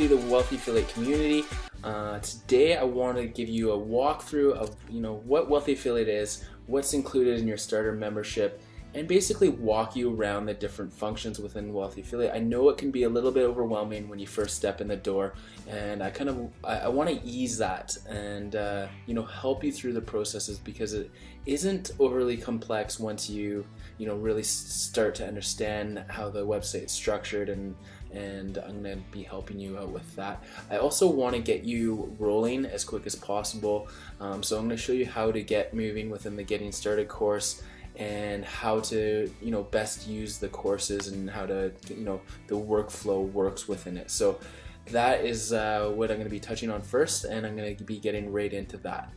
to the Wealthy Affiliate community. Today I want to give you a walkthrough of what Wealthy Affiliate is, what's included in your starter membership, and basically walk you around the different functions within Wealthy Affiliate. I know it can be a little bit overwhelming when you first step in the door, and I want to ease that and help you through the processes, because it isn't overly complex once you really start to understand how the website is structured, and I'm going to be helping you out with that. I also want to get you rolling as quick as possible, so I'm going to show you how to get moving within the Getting Started course, and how to best use the courses, and how to the workflow works within it. So that is what I'm going to be touching on first, and I'm going to be getting right into that.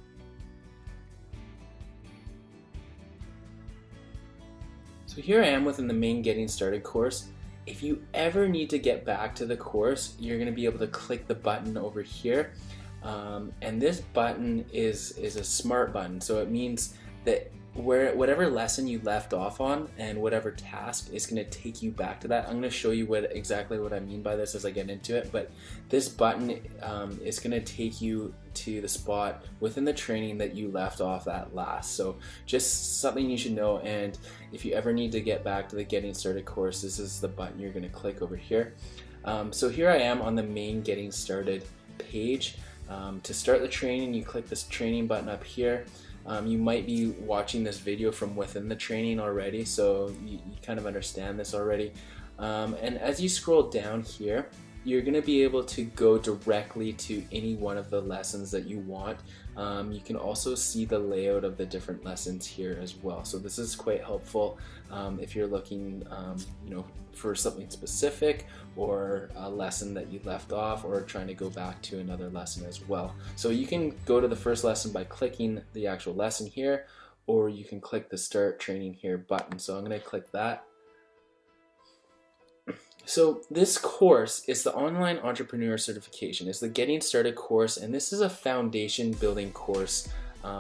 So here I am within the main Getting Started course. If you ever need to get back to the course, you're going to be able to click the button over here, and this button is a smart button, so it means that whatever lesson you left off on and whatever task is going to take you back to that. I'm going to show you exactly what I mean by this as I get into it, but this button is going to take you to the spot within the training that you left off at last. So just something you should know, and if you ever need to get back to the Getting Started course, this is the button you're going to click over here. So here I am on the main Getting Started page. To start the training, you click this training button up here. You might be watching this video from within the training already, so you kind of understand this already. And as you scroll down here, you're going to be able to go directly to any one of the lessons that you want. You can also see the layout of the different lessons here as well. So this is quite helpful if you're looking for something specific, or a lesson that you left off, or trying to go back to another lesson as well. So you can go to the first lesson by clicking the actual lesson here, or you can click the Start Training Here button. So I'm going to click that. So this course is the Online Entrepreneur Certification. It's the Getting Started course, and this is a foundation building course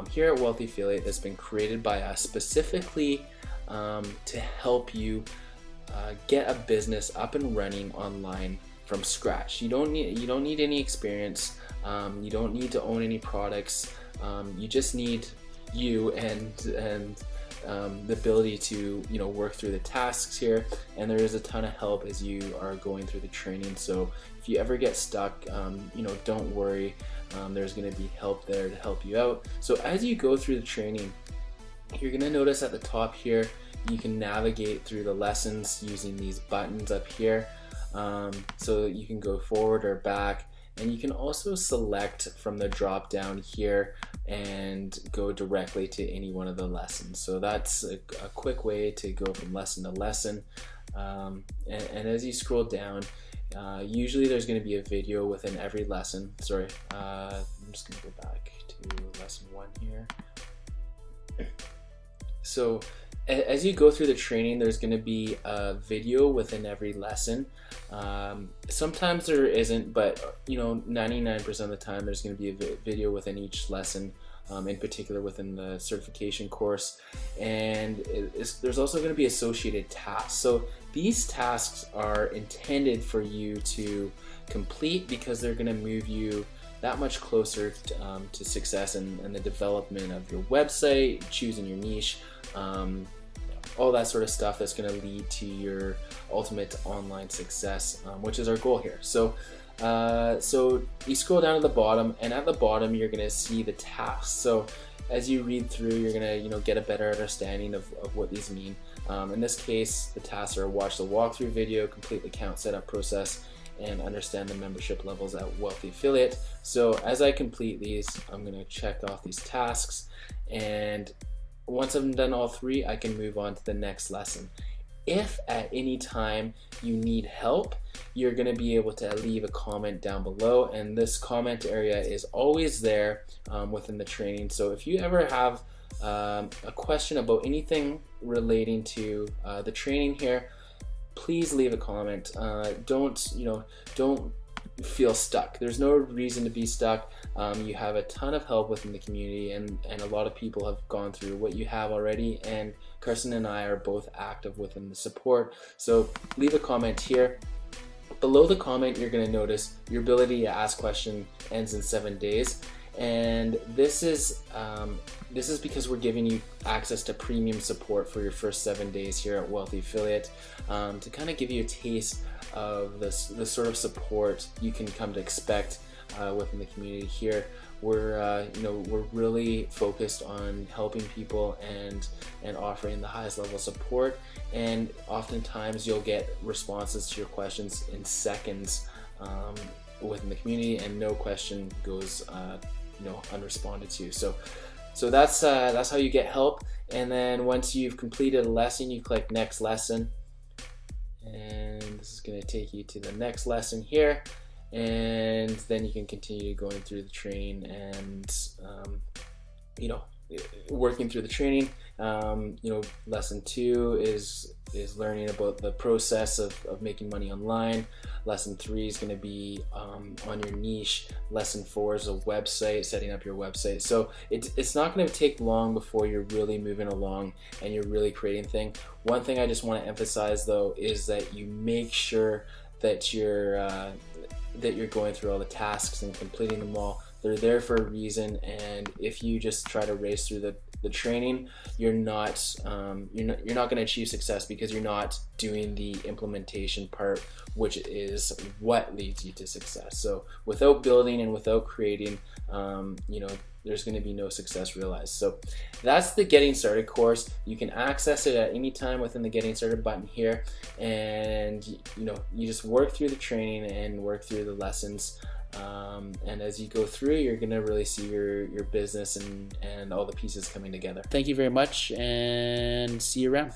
here at Wealthy Affiliate that's been created by us specifically to help you get a business up and running online from scratch. You don't need any experience. You don't need to own any products. You just need you and the ability to work through the tasks here, and there is a ton of help as you are going through the training. So if you ever get stuck, don't worry. There's going to be help there to help you out. So as you go through the training, you're going to notice at the top here, you can navigate through the lessons using these buttons up here. So you can go forward or back, and you can also select from the drop down here and go directly to any one of the lessons. So that's a quick way to go from lesson to lesson. And as you scroll down, usually there's going to be a video within every lesson. Sorry, I'm just going to go back to lesson 1 here. So as you go through the training, there's going to be a video within every lesson. Sometimes there isn't, but 99% of the time there's going to be a video within each lesson, in particular within the certification course. And there's also going to be associated tasks. So these tasks are intended for you to complete, because they're going to move you that much closer to success and the development of your website, choosing your niche, all that sort of stuff that's going to lead to your ultimate online success, which is our goal here. So you scroll down to the bottom, and at the bottom you're going to see the tasks. So as you read through, you're going to get a better understanding of what these mean. In this case, the tasks are: watch the walkthrough video, complete the account setup process, and understand the membership levels at Wealthy Affiliate. So as I complete these, I'm going to check off these tasks, and once I've done all 3, I can move on to the next lesson. If at any time you need help, you're going to be able to leave a comment down below, and this comment area is always there within the training. So if you ever have a question about anything relating to the training here, please leave a comment. Don't feel stuck. There's no reason to be stuck. You have a ton of help within the community, and a lot of people have gone through what you have already, and Carson and I are both active within the support. So leave a comment here. Below the comment, you're going to notice your ability to ask question ends in 7 days, and this is because we're giving you access to premium support for your first 7 days here at Wealthy Affiliate, to kind of give you a taste of the sort of support you can come to expect within the community here. We're we're really focused on helping people and offering the highest level of support, and oftentimes you'll get responses to your questions in seconds within the community, and no question goes unresponded to. So that's how you get help. And then once you've completed a lesson, you click next lesson, and this is going to take you to the next lesson here. And then you can continue going through the training and working through the training. Lesson 2 is learning about the process of making money online. Lesson 3 is going to be on your niche. Lesson 4 is a website, setting up your website. So it's not going to take long before you're really moving along and you're really creating things. One thing I just want to emphasize though is that you make sure that you're going through all the tasks and completing them all. They're there for a reason, and if you just try to race through the training, you're not going to achieve success, because you're not doing the implementation part, which is what leads you to success. So without building and without creating, there's going to be no success realized. So that's the Getting Started course. You can access it at any time within the Getting Started button here, and you just work through the training and work through the lessons. And as you go through, you're going to really see your business and all the pieces coming together. Thank you very much, and see you around.